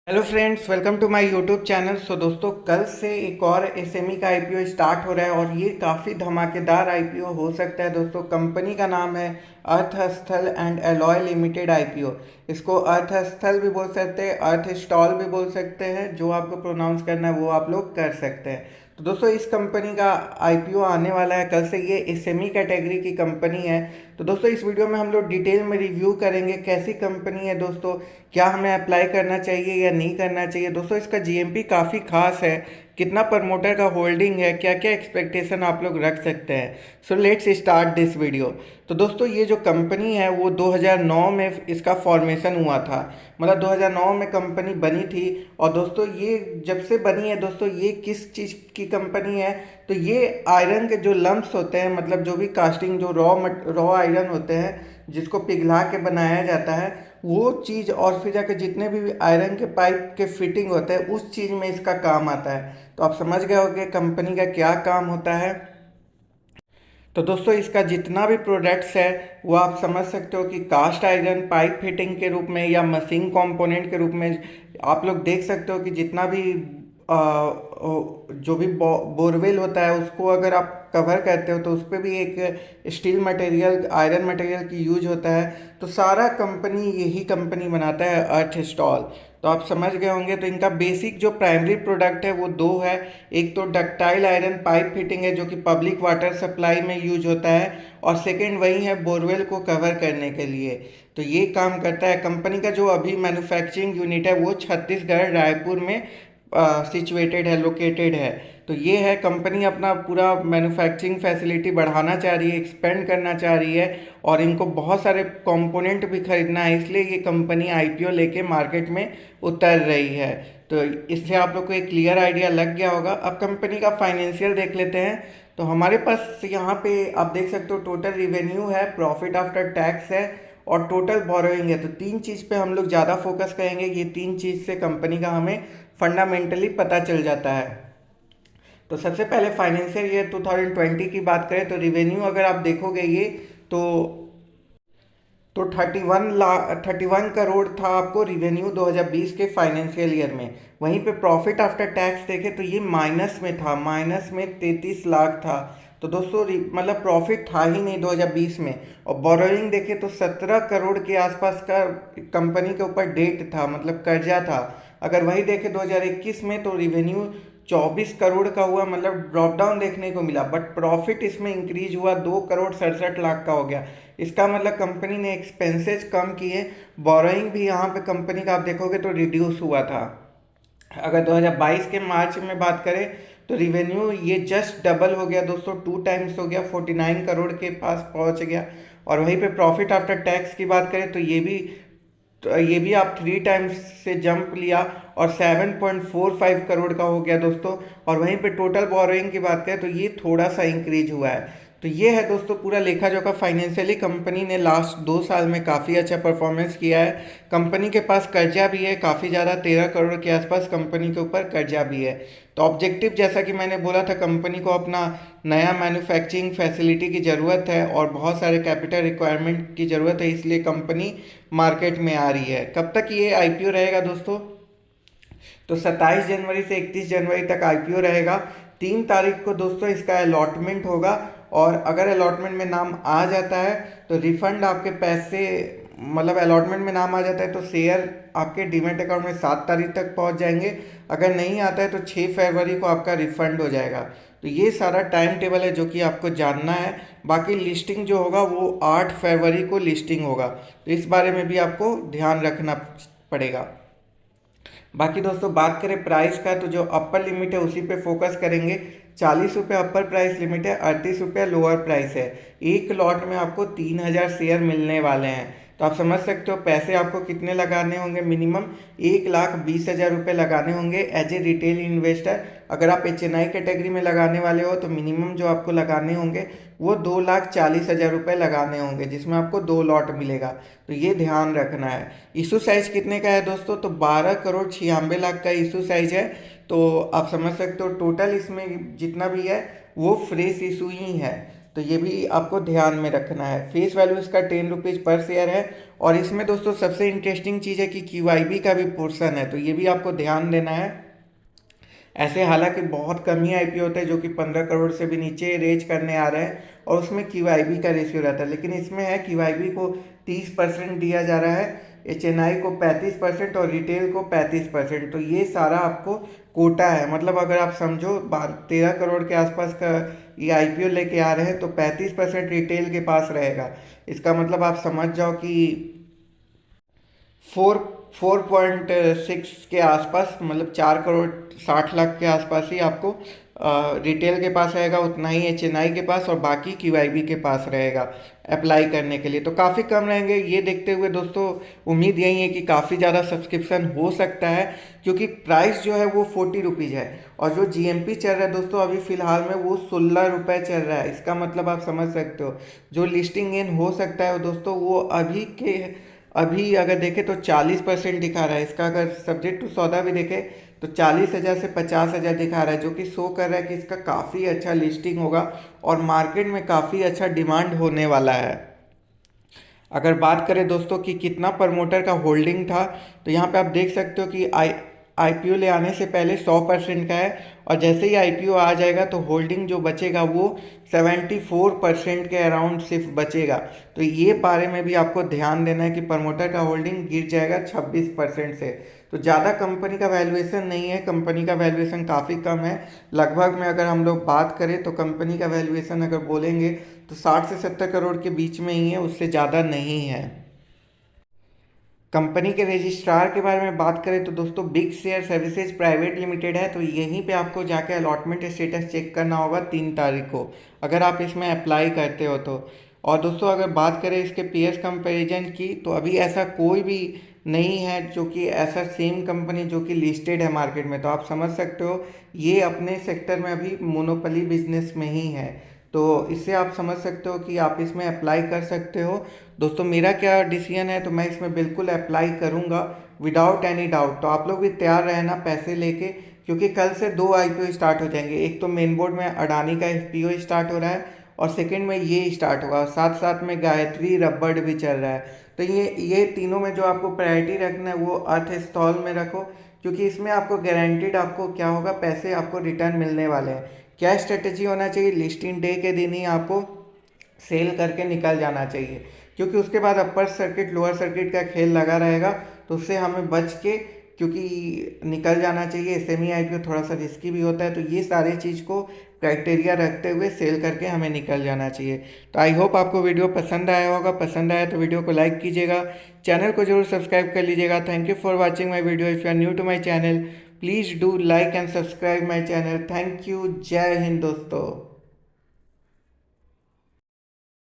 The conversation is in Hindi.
Hello friends, welcome to my YouTube channel. दोस्तों, कल से एक और एसएमई का आईपीओ स्टार्ट हो रहा है और ये काफ़ी धमाकेदार आईपीओ हो सकता है। दोस्तों, कंपनी का नाम है अर्थ स्थल एंड एलॉय लिमिटेड आईपीओ। इसको अर्थ स्थल भी बोल सकते हैं, अर्थ स्टॉल भी बोल सकते हैं। जो आपको प्रोनाउंस करना है वो आप लोग कर सकते हैं। तो दोस्तों, इस कंपनी का आईपीओ आने वाला है कल से। ये एसएमई कैटेगरी की कंपनी है। तो दोस्तों, इस वीडियो में हम लोग डिटेल में रिव्यू करेंगे कैसी कंपनी है दोस्तों, क्या हमें अप्लाई करना चाहिए या नहीं करना चाहिए। दोस्तों, इसका जीएमपी काफ़ी खास है, कितना प्रमोटर का होल्डिंग है, क्या क्या एक्सपेक्टेशन आप लोग रख सकते हैं। So let's start this video. तो दोस्तों, ये जो कंपनी है वो 2009 में इसका फॉर्मेशन हुआ था। मतलब 2009 में कंपनी बनी थी। और दोस्तों, ये जब से बनी है दोस्तों, ये किस चीज़ की कंपनी है, तो ये आयरन के जो लम्प्स होते हैं, मतलब जो भी कास्टिंग, जो रॉ आयरन होते हैं जिसको पिघला के बनाया जाता है, वो चीज़ और फिर जाकर जितने भी आयरन के पाइप के फिटिंग होते हैं उस चीज़ में इसका काम आता है। तो आप समझ गए होंगे कंपनी का क्या काम होता है। तो दोस्तों, इसका जितना भी प्रोडक्ट्स है वो आप समझ सकते हो कि कास्ट आयरन पाइप फिटिंग के रूप में या मशीन कंपोनेंट के रूप में आप लोग देख सकते हो कि जितना भी जो भी बोरवेल होता है उसको अगर आप कवर करते हो तो उस पर भी एक स्टील मटेरियल, आयरन मटेरियल की यूज होता है। तो सारा कंपनी यही कंपनी बनाता है, अर्थ स्टॉल। तो आप समझ गए होंगे। तो इनका बेसिक जो प्राइमरी प्रोडक्ट है वो दो है। एक तो डक्टाइल आयरन पाइप फिटिंग है जो कि पब्लिक वाटर सप्लाई में यूज होता है, और सेकेंड वही है बोरवेल को कवर करने के लिए। तो ये काम करता है। कंपनी का जो अभी मैन्युफैक्चरिंग यूनिट है वो छत्तीसगढ़ रायपुर में सिचुएटेड है, लोकेटेड है। तो ये है, कंपनी अपना पूरा मैन्युफैक्चरिंग फैसिलिटी बढ़ाना चाह रही है, एक्सपेंड करना चाह रही है, और इनको बहुत सारे कंपोनेंट भी खरीदना है, इसलिए ये कंपनी आईपीओ लेके मार्केट में उतर रही है। तो इससे आप लोग को एक क्लियर आइडिया लग गया होगा। अब कंपनी का फाइनेंशियल देख लेते हैं। तो हमारे पास यहाँ पे आप देख सकते हो टोटल रिवेन्यू है, प्रॉफिट आफ्टर टैक्स है, और टोटल बोरोइंग है। तो तीन चीज़ पे हम लोग ज़्यादा फोकस करेंगे। ये तीन चीज़ से कंपनी का हमें फंडामेंटली पता चल जाता है। तो सबसे पहले फाइनेंशियल ईयर 2020 की बात करें तो रिवेन्यू अगर आप देखोगे ये तो 31 करोड़ था आपको रिवेन्यू 2020 के फाइनेंशियल ईयर में। वहीं पे प्रॉफिट आफ्टर टैक्स देखें तो ये माइनस में था, माइनस में 33 लाख था। तो दोस्तों, मतलब प्रॉफिट था ही नहीं 2020 में। और बोरोइंग देखें तो 17 करोड़ के आसपास का कंपनी के ऊपर डेट था, मतलब कर्जा था। अगर वही देखें 2021 में तो रिवेन्यू 24 करोड़ का हुआ, मतलब ड्रॉप डाउन देखने को मिला। बट प्रॉफिट इसमें इंक्रीज हुआ, 2 करोड़ 67 लाख का हो गया। इसका मतलब कंपनी ने एक्सपेंसेस कम किए। बोरोइंग भी यहाँ पे कंपनी का आप देखोगे तो रिड्यूस हुआ था। अगर 2022 के मार्च में बात करें तो रिवेन्यू ये जस्ट डबल हो गया दोस्तों, 2 टाइम्स हो गया, 49 करोड़ के पास पहुँच गया। और वहीं पे प्रॉफिट आफ्टर टैक्स की बात करें तो ये भी आप 3 टाइम्स से जंप लिया और 7.45 करोड़ का हो गया दोस्तों। और वहीं पे टोटल बोरोइंग की बात करें तो ये थोड़ा सा इंक्रीज हुआ है। तो ये है दोस्तों पूरा लेखा जोखा। फाइनेंशियली कंपनी ने लास्ट 2 साल में काफ़ी अच्छा परफॉर्मेंस किया है। कंपनी के पास कर्जा भी है काफ़ी ज़्यादा, 13 करोड़ के आसपास कंपनी के ऊपर कर्जा भी है। तो ऑब्जेक्टिव जैसा कि मैंने बोला था, कंपनी को अपना नया मैन्युफैक्चरिंग फैसिलिटी की ज़रूरत है और बहुत सारे कैपिटल रिक्वायरमेंट की ज़रूरत है, इसलिए कंपनी मार्केट में आ रही है। कब तक ये आईपीओ रहेगा दोस्तों? तो 27 जनवरी से 31 जनवरी तक आईपीओ रहेगा। 3 तारीख को दोस्तों इसका अलॉटमेंट होगा, और अगर अलॉटमेंट में नाम आ जाता है तो रिफंड आपके पैसे, मतलब अलॉटमेंट में नाम आ जाता है तो शेयर आपके डीमेट अकाउंट में 7 तारीख तक पहुंच जाएंगे। अगर नहीं आता है तो 6 फरवरी को आपका रिफंड हो जाएगा। तो ये सारा टाइम टेबल है जो कि आपको जानना है। बाकी लिस्टिंग जो होगा वो 8 फरवरी को लिस्टिंग होगा, तो इस बारे में भी आपको ध्यान रखना पड़ेगा। बाकी दोस्तों, बात करें प्राइस का तो जो अपर लिमिट है उसी पे फोकस करेंगे। 40 रुपये अपर प्राइस लिमिट है, 38 रुपये लोअर प्राइस है। एक लॉट में आपको 3000 शेयर मिलने वाले हैं। तो आप समझ सकते हो पैसे आपको कितने लगाने होंगे। मिनिमम 1,20,000 रुपये लगाने होंगे एज ए रिटेल इन्वेस्टर। अगर आप HNI कैटेगरी में लगाने वाले हो तो मिनिमम जो आपको लगाने होंगे वो 2,40,000 रुपये लगाने होंगे, जिसमें आपको 2 लॉट मिलेगा। तो ये ध्यान रखना है। इशू साइज कितने का है दोस्तों? तो 12,96,00,000 का इशू साइज है। तो आप समझ सकते हो टोटल इसमें जितना भी है वो फ्रेश इशू ही है। तो तो ये भी आपको ध्यान में रखना है। फेस वैल्यू इसका 10 रुपीज़ पर शेयर है। और इसमें दोस्तों सबसे इंटरेस्टिंग चीज़ है कि QIB का भी पोर्शन है, तो ये भी आपको ध्यान देना है। ऐसे हालांकि बहुत कम ही IPO होते हैं जो कि 15 करोड़ से भी नीचे रेज करने आ रहे हैं और उसमें QIB का रेशियो रहता है, लेकिन इसमें है QIB को 30% दिया जा रहा है, HNI को 35% और रिटेल को 35%। तो ये सारा आपको कोटा है। मतलब अगर आप समझो 13 करोड़ के आसपास का ये IPO लेके आ रहे हैं तो 35% रिटेल के पास रहेगा। इसका मतलब आप समझ जाओ कि 4.6 के आसपास, मतलब 4 करोड़ 60 लाख के आसपास ही आपको रिटेल के पास रहेगा, उतना ही HNI के पास और बाकी QIB के पास रहेगा अप्लाई करने के लिए। तो काफ़ी कम रहेंगे। ये देखते हुए दोस्तों उम्मीद यही है कि काफ़ी ज़्यादा सब्सक्रिप्शन हो सकता है, क्योंकि प्राइस जो है वो 40 रुपीज़ है और जो GMP चल रहा है दोस्तों अभी फ़िलहाल में वो 16 रुपये चल रहा है। इसका मतलब आप समझ सकते हो जो लिस्टिंग इन हो सकता है दोस्तों वो अभी अगर देखें तो 40% दिखा रहा है। इसका अगर सब्जेक्ट टू सौदा भी देखें तो 40,000 से 50,000 दिखा रहा है, जो कि शो कर रहा है कि इसका काफ़ी अच्छा लिस्टिंग होगा और मार्केट में काफ़ी अच्छा डिमांड होने वाला है। अगर बात करें दोस्तों कि कितना प्रमोटर का होल्डिंग था, तो यहाँ पे आप देख सकते हो कि IPO ले आने से पहले 100% का है और जैसे ही IPO आ जाएगा तो होल्डिंग जो बचेगा वो 74% के अराउंड सिर्फ बचेगा। तो ये बारे में भी आपको ध्यान देना है कि प्रमोटर का होल्डिंग गिर जाएगा 26% से। तो ज़्यादा कंपनी का वैल्यूएशन नहीं है, कंपनी का वैल्यूएशन काफ़ी कम है। लगभग में अगर हम लोग बात करें तो कंपनी का वैल्यूएशन अगर बोलेंगे तो 60 से 70 करोड़ के बीच में ही है, उससे ज़्यादा नहीं है। कंपनी के रजिस्ट्रार के बारे में बात करें तो दोस्तों big share services private limited है। तो यहीं पे आपको जाके अलॉटमेंट स्टेटस चेक करना होगा 3 तारीख को, अगर आप इसमें अप्लाई करते हो तो। और दोस्तों अगर बात करें इसके पीएस कंपैरिजन की तो अभी ऐसा कोई भी नहीं है जो कि ऐसा सेम कंपनी जो कि लिस्टेड है मार्केट में। तो आप समझ सकते हो ये अपने सेक्टर में अभी मोनोपोली बिजनेस में ही है। तो इससे आप समझ सकते हो कि आप इसमें अप्लाई कर सकते हो। दोस्तों मेरा क्या डिसीजन है, तो मैं इसमें बिल्कुल अप्लाई करूँगा विदाउट एनी डाउट। तो आप लोग भी तैयार रहना पैसे लेके, क्योंकि कल से 2 IPO स्टार्ट हो जाएंगे। एक तो मेन बोर्ड में अडानी का FPO स्टार्ट हो रहा है और सेकंड में ये स्टार्ट होगा, साथ साथ में गायत्री रबड़ भी चल रहा है। तो ये तीनों में जो आपको प्रायोरिटी रखना है वो अर्थ स्टॉल में रखो, क्योंकि इसमें आपको गारंटीड आपको क्या होगा, पैसे आपको रिटर्न मिलने वाले हैं। क्या स्ट्रेटेजी होना चाहिए, लिस्टिंग डे के दिन ही आपको सेल करके निकल जाना चाहिए, क्योंकि उसके बाद अपर सर्किट लोअर सर्किट का खेल लगा रहेगा। तो उससे हमें बच के क्योंकि निकल जाना चाहिए। सेमी IPO थोड़ा सा रिस्की भी होता है, तो ये सारी चीज़ को क्राइटेरिया रखते हुए सेल करके हमें निकल जाना चाहिए। तो आई होप आपको वीडियो पसंद आया होगा। पसंद आया तो वीडियो को लाइक कीजिएगा, चैनल को जरूर सब्सक्राइब कर लीजिएगा। Thank you for watching my video. If you are new to my channel please do like and subscribe my channel. Thank you. जय हिंद दोस्तों।